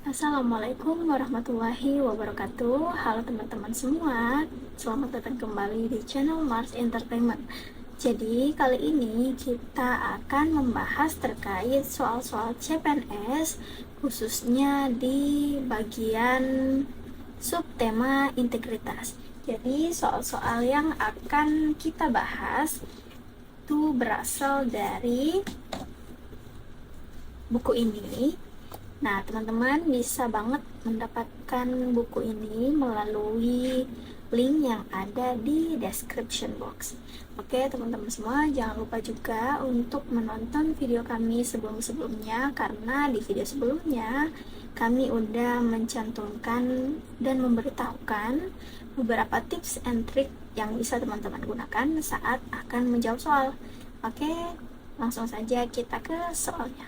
Assalamualaikum warahmatullahi wabarakatuh. Halo teman-teman semua, selamat datang kembali di channel Mars Entertainment. Jadi kali ini kita akan membahas terkait soal-soal CPNS, khususnya di bagian subtema integritas. Jadi soal-soal yang akan kita bahas itu berasal dari buku ini. Nah, teman-teman bisa banget mendapatkan buku ini melalui link yang ada di description box. Oke, teman-teman semua, jangan lupa juga untuk menonton video kami sebelum-sebelumnya, karena di video sebelumnya kami udah mencantumkan dan memberitahukan beberapa tips and trick yang bisa teman-teman gunakan saat akan menjawab soal. Oke, langsung saja kita ke soalnya.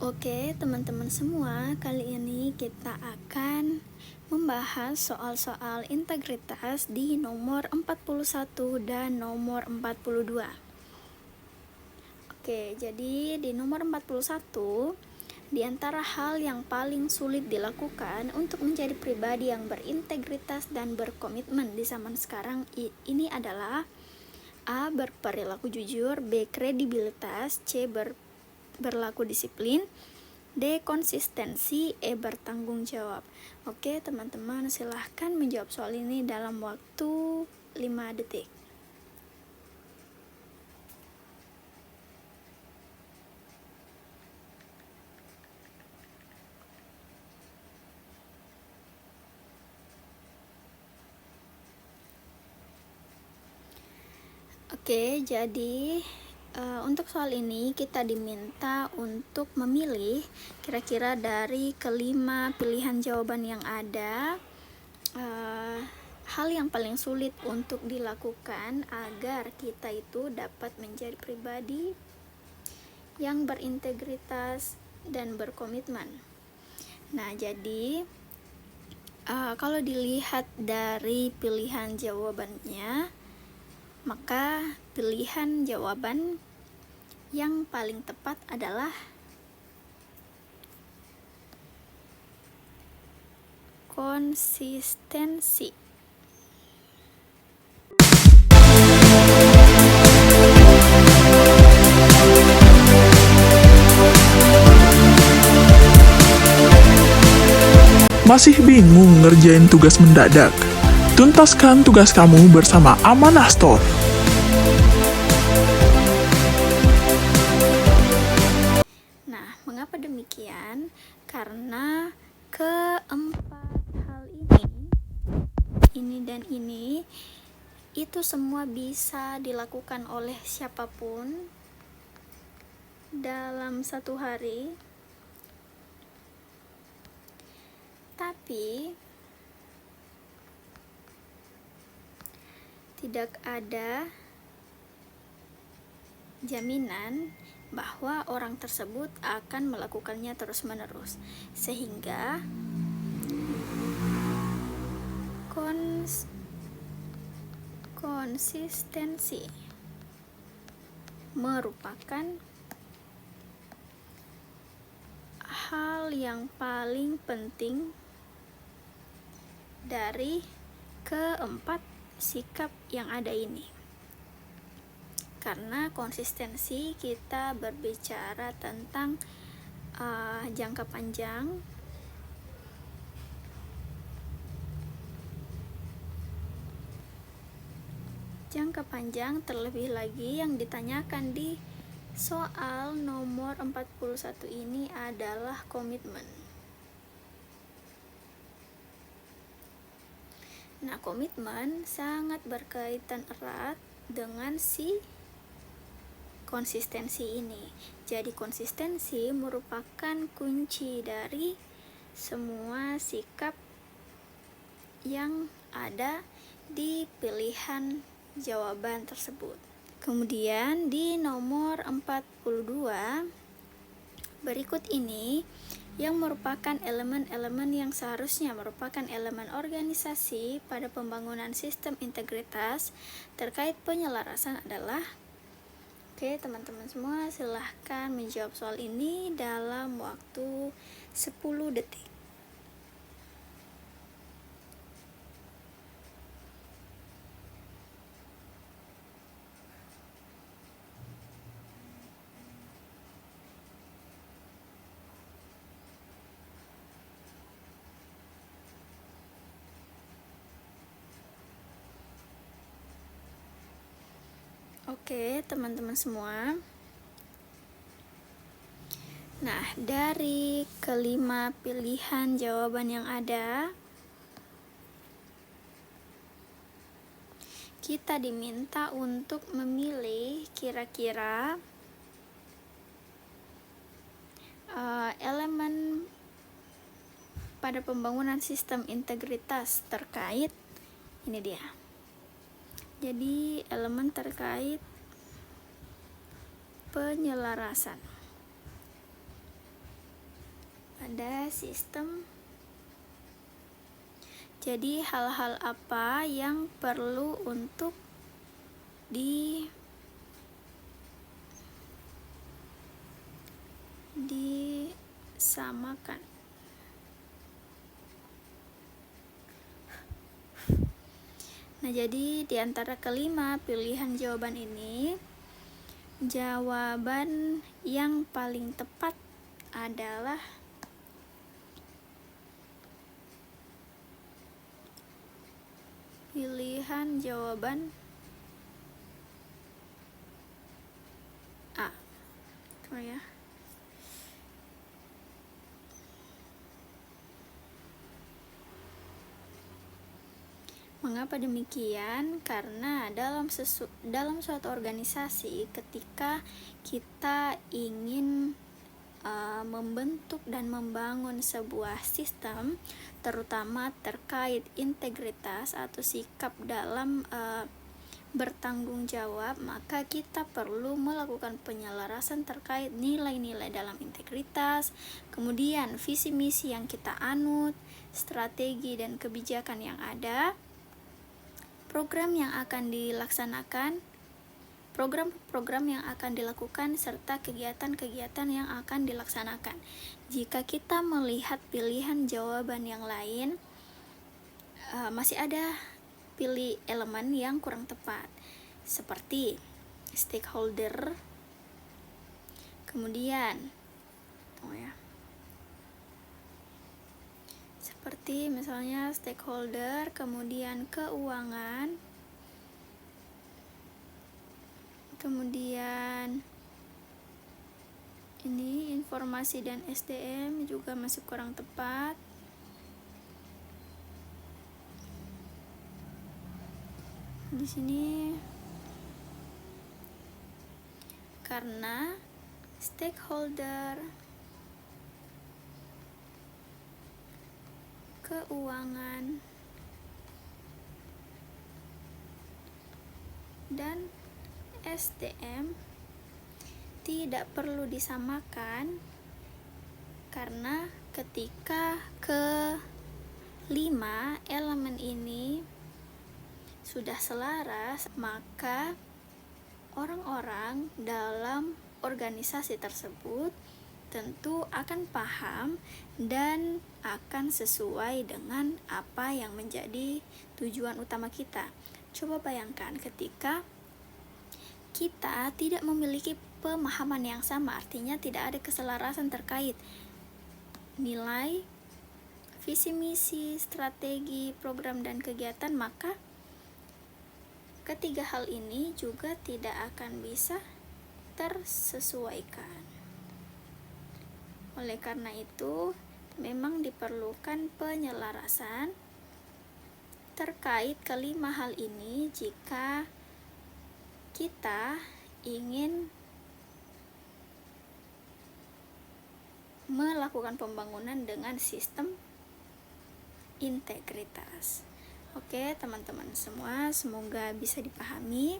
Oke, teman-teman semua, kali ini kita akan membahas soal-soal integritas di nomor 41 dan nomor 42. Oke, jadi di nomor 41, di antara hal yang paling sulit dilakukan untuk menjadi pribadi yang berintegritas dan berkomitmen di zaman sekarang ini adalah A. Berperilaku jujur, B. Kredibilitas, C. Berlaku disiplin, D. Konsistensi, E. Bertanggung jawab. Oke teman-teman, silahkan menjawab soal ini dalam waktu 5 detik. Oke, jadi untuk soal ini kita diminta untuk memilih kira-kira dari kelima pilihan jawaban yang ada, hal yang paling sulit untuk dilakukan agar kita itu dapat menjadi pribadi yang berintegritas dan berkomitmen. Nah, jadi kalau dilihat dari pilihan jawabannya, maka pilihan jawaban yang paling tepat adalah konsistensi. Masih bingung ngerjain tugas mendadak? Tuntaskan tugas kamu bersama Amanah Store. Nah, mengapa demikian? Karena keempat hal ini dan ini, itu semua bisa dilakukan oleh siapapun dalam satu hari, tapi tidak ada jaminan bahwa orang tersebut akan melakukannya terus-menerus, sehingga konsistensi merupakan hal yang paling penting dari keempat sikap yang ada ini. Karena konsistensi kita berbicara tentang jangka panjang, terlebih lagi yang ditanyakan di soal nomor 41 ini adalah komitmen. Nah, komitmen sangat berkaitan erat dengan si konsistensi ini. Jadi konsistensi merupakan kunci dari semua sikap yang ada di pilihan jawaban tersebut. Kemudian di nomor 42 berikut ini yang merupakan elemen-elemen yang seharusnya merupakan elemen organisasi pada pembangunan sistem integritas terkait penyelarasan adalah, oke teman-teman semua, silahkan menjawab soal ini dalam waktu 10 detik. Oke, teman-teman semua. Nah, dari kelima pilihan jawaban yang ada, kita diminta untuk memilih kira-kira elemen pada pembangunan sistem integritas terkait ini dia. Jadi elemen terkait penyelarasan pada sistem. Jadi hal-hal apa yang perlu untuk disamakan. Nah, jadi di antara kelima pilihan jawaban ini, jawaban yang paling tepat adalah pilihan jawaban A. Ya. Mengapa demikian? Karena dalam suatu organisasi, ketika kita ingin membentuk dan membangun sebuah sistem, terutama terkait integritas atau sikap dalam bertanggung jawab, maka kita perlu melakukan penyelarasan terkait nilai-nilai dalam integritas, kemudian visi misi yang kita anut, strategi dan kebijakan yang ada, program yang akan dilaksanakan, program-program yang akan dilakukan, serta kegiatan-kegiatan yang akan dilaksanakan. Jika kita melihat pilihan jawaban yang lain, masih ada pilih elemen yang kurang tepat, seperti stakeholder, kemudian seperti misalnya stakeholder, kemudian keuangan, kemudian ini informasi dan SDM juga masih kurang tepat. Di sini karena stakeholder, keuangan, dan SDM tidak perlu disamakan, karena ketika kelima elemen ini sudah selaras, maka orang-orang dalam organisasi tersebut tentu akan paham dan akan sesuai dengan apa yang menjadi tujuan utama kita. Coba bayangkan ketika kita tidak memiliki pemahaman yang sama, artinya tidak ada keselarasan terkait nilai, visi misi, strategi, program dan kegiatan, maka ketiga hal ini juga tidak akan bisa tersesuaikan. Oleh karena itu, memang diperlukan penyelarasan terkait kelima hal ini jika kita ingin melakukan pembangunan dengan sistem integritas. Oke, teman-teman semua, semoga bisa dipahami.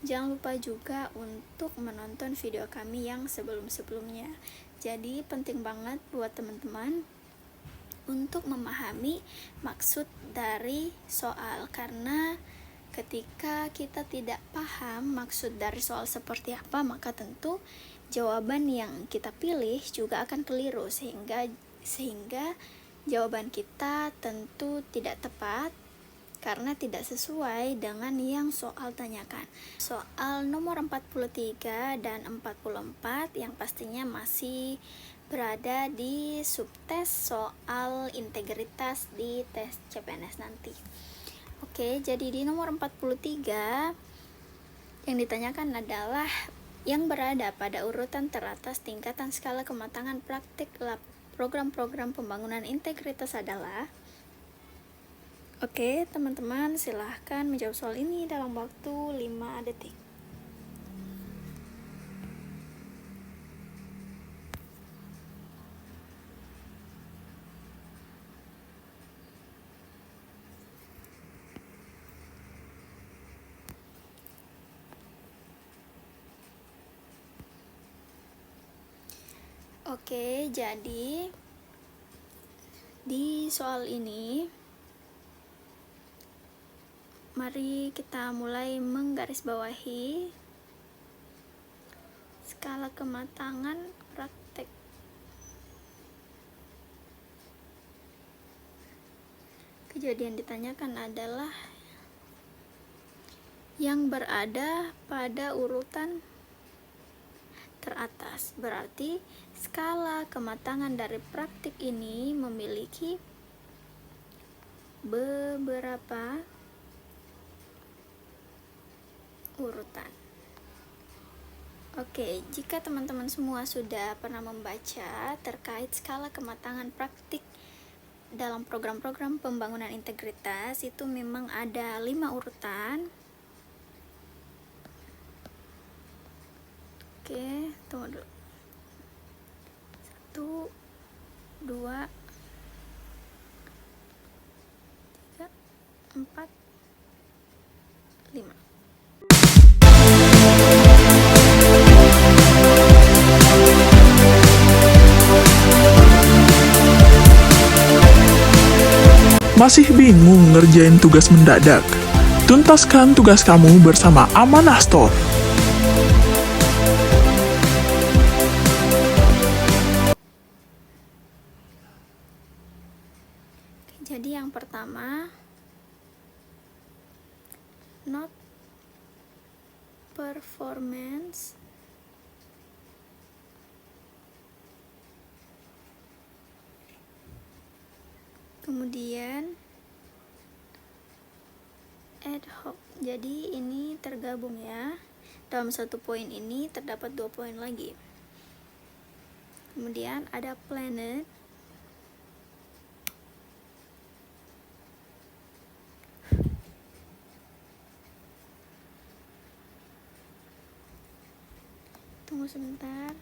Jangan lupa juga untuk menonton video kami yang sebelum-sebelumnya. Jadi penting banget buat teman-teman untuk memahami maksud dari soal, karena ketika kita tidak paham maksud dari soal seperti apa, maka tentu jawaban yang kita pilih juga akan keliru, sehingga jawaban kita tentu tidak tepat karena tidak sesuai dengan yang soal tanyakan. Soal nomor 43 dan 44 yang pastinya masih berada di subtes soal integritas di tes CPNS nanti. Oke, jadi di nomor 43 Yang ditanyakan adalah yang berada pada urutan teratas tingkatan skala kematangan praktik lab program-program pembangunan integritas adalah. Oke, teman-teman silahkan menjawab soal ini dalam waktu 5 detik. Oke, jadi di soal ini mari kita mulai menggarisbawahi skala kematangan praktek. Kejadian ditanyakan adalah yang berada pada urutan teratas. Berarti skala kematangan dari praktik ini memiliki beberapa urutan. Oke, jika teman-teman semua sudah pernah membaca terkait skala kematangan praktik dalam program-program pembangunan integritas, itu memang ada 5 urutan. Oke, tunggu dulu. 1, 2, 3, 4, 5. Masih bingung ngerjain tugas mendadak? Tuntaskan tugas kamu bersama Amanah Store. Jadi yang pertama, not performance kemudian ad hoc. Jadi ini tergabung ya, dalam satu poin ini terdapat 2 poin lagi. Kemudian ada planet, tunggu sebentar.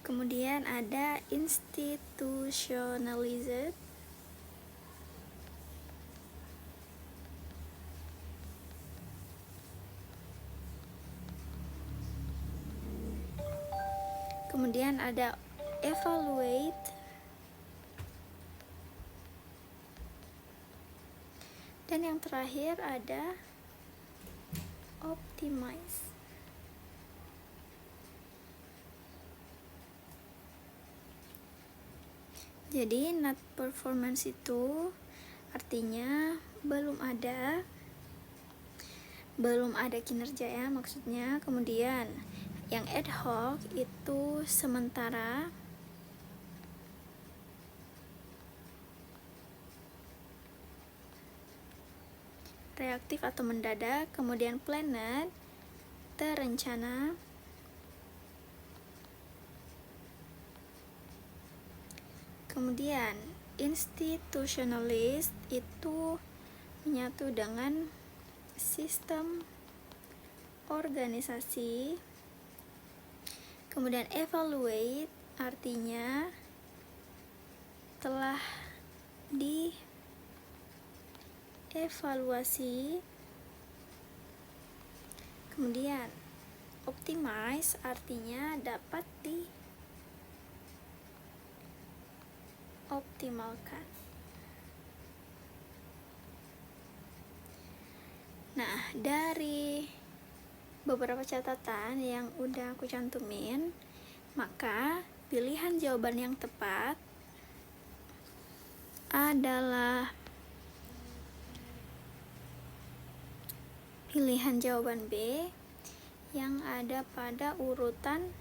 Kemudian ada institutionalized, kemudian ada evaluate, dan yang terakhir ada optimize. Jadi not performance itu artinya belum ada kinerja ya maksudnya. Kemudian yang ad hoc itu sementara, reaktif atau mendadak. Kemudian planned, terencana. Kemudian institutionalist itu menyatu dengan sistem organisasi. Kemudian evaluate artinya telah dievaluasi. Kemudian optimize artinya dapat dioptimalkan. Nah, dari beberapa catatan yang udah aku cantumin, maka pilihan jawaban yang tepat adalah pilihan jawaban B yang ada pada urutan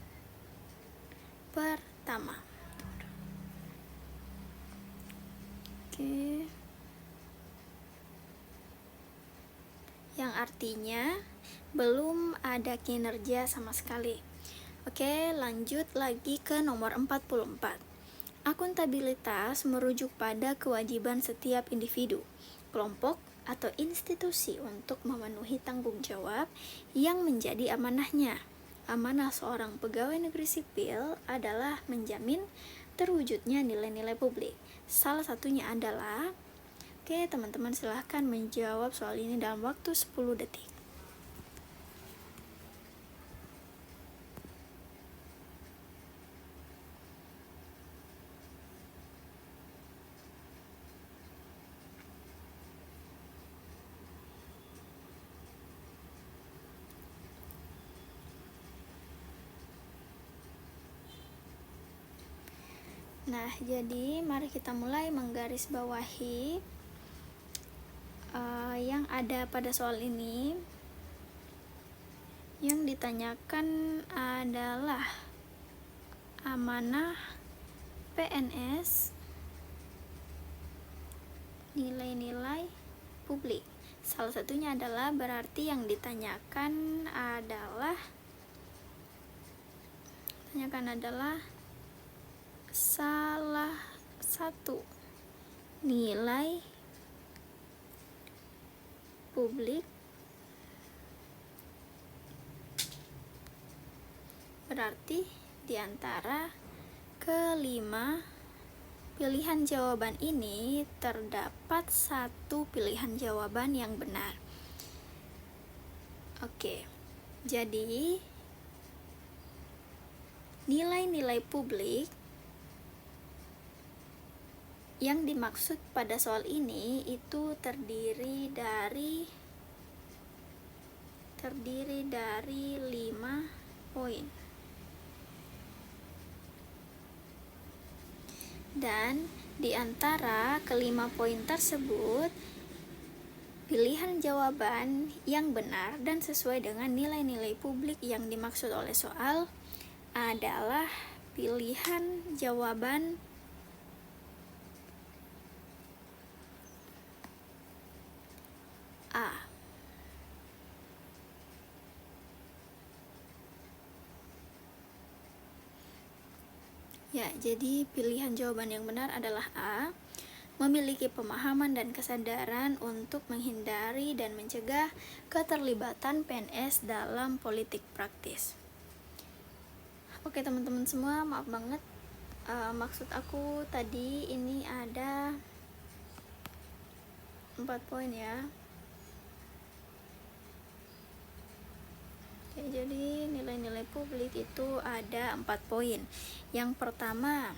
pertama. Oke. Yang artinya belum ada kinerja sama sekali. Oke, lanjut lagi ke nomor 44. Akuntabilitas merujuk pada kewajiban setiap individu, kelompok, atau institusi untuk memenuhi tanggung jawab yang menjadi amanahnya. Amanah seorang pegawai negeri sipil adalah menjamin terwujudnya nilai-nilai publik. Salah satunya adalah, oke, teman-teman silahkan menjawab soal ini dalam waktu 10 detik. Nah, jadi mari kita mulai menggarisbawahi yang ada pada soal ini. Yang ditanyakan adalah amanah PNS, nilai-nilai publik. Salah satunya adalah, berarti yang ditanyakan adalah salah satu nilai publik, berarti diantara kelima pilihan jawaban ini terdapat satu pilihan jawaban yang benar. Oke, jadi nilai-nilai publik yang dimaksud pada soal ini itu terdiri dari 5 poin. Dan di antara kelima poin tersebut, pilihan jawaban yang benar dan sesuai dengan nilai-nilai publik yang dimaksud oleh soal adalah pilihan jawaban A. Ya, jadi pilihan jawaban yang benar adalah A. Memiliki pemahaman dan kesadaran untuk menghindari dan mencegah keterlibatan PNS dalam politik praktis. Oke teman-teman semua, maaf banget, maksud aku tadi ini ada 4 poin ya. Oke, jadi nilai-nilai publik itu ada 4 poin. Yang pertama,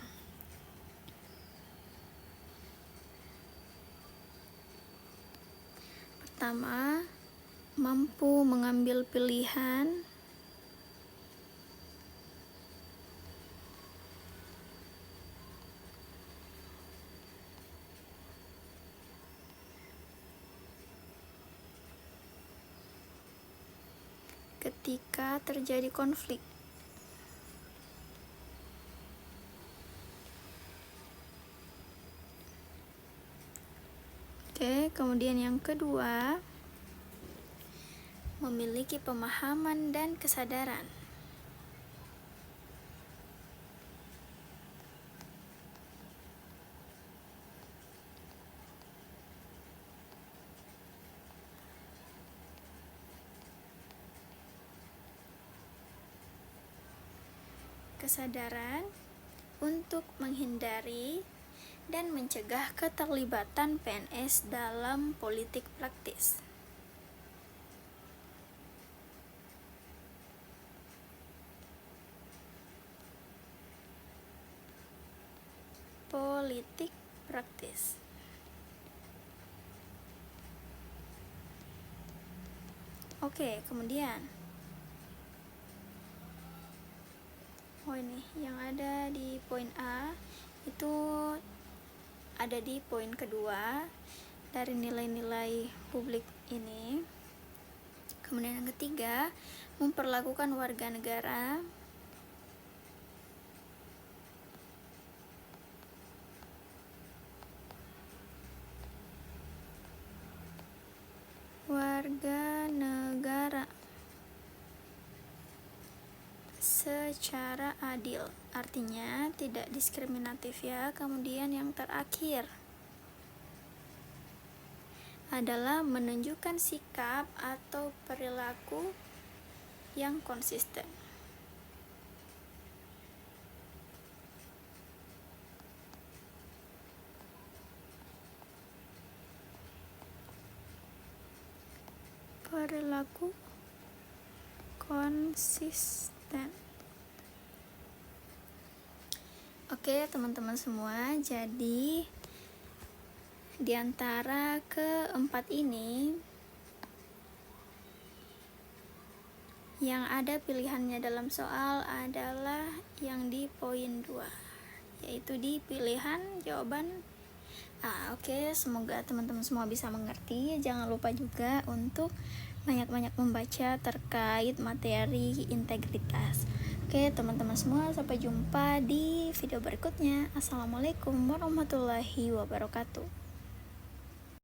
mampu mengambil pilihan ketika terjadi konflik. Oke, kemudian yang kedua, memiliki pemahaman dan kesadaran untuk menghindari dan mencegah keterlibatan PNS dalam politik praktis. Oke, kemudian ini yang ada di poin A itu ada di poin kedua dari nilai-nilai publik ini. Kemudian yang ketiga, memperlakukan warga negara secara adil, artinya tidak diskriminatif ya. Kemudian yang terakhir adalah menunjukkan sikap atau perilaku yang konsisten. Perilaku konsisten. Oke, teman-teman semua, jadi di antara keempat ini yang ada pilihannya dalam soal adalah yang di poin 2, yaitu di pilihan jawaban A. Oke, semoga teman-teman semua bisa mengerti. Jangan lupa juga untuk banyak-banyak membaca terkait materi integritas. Oke, teman-teman semua, sampai jumpa di video berikutnya. Assalamualaikum warahmatullahi wabarakatuh.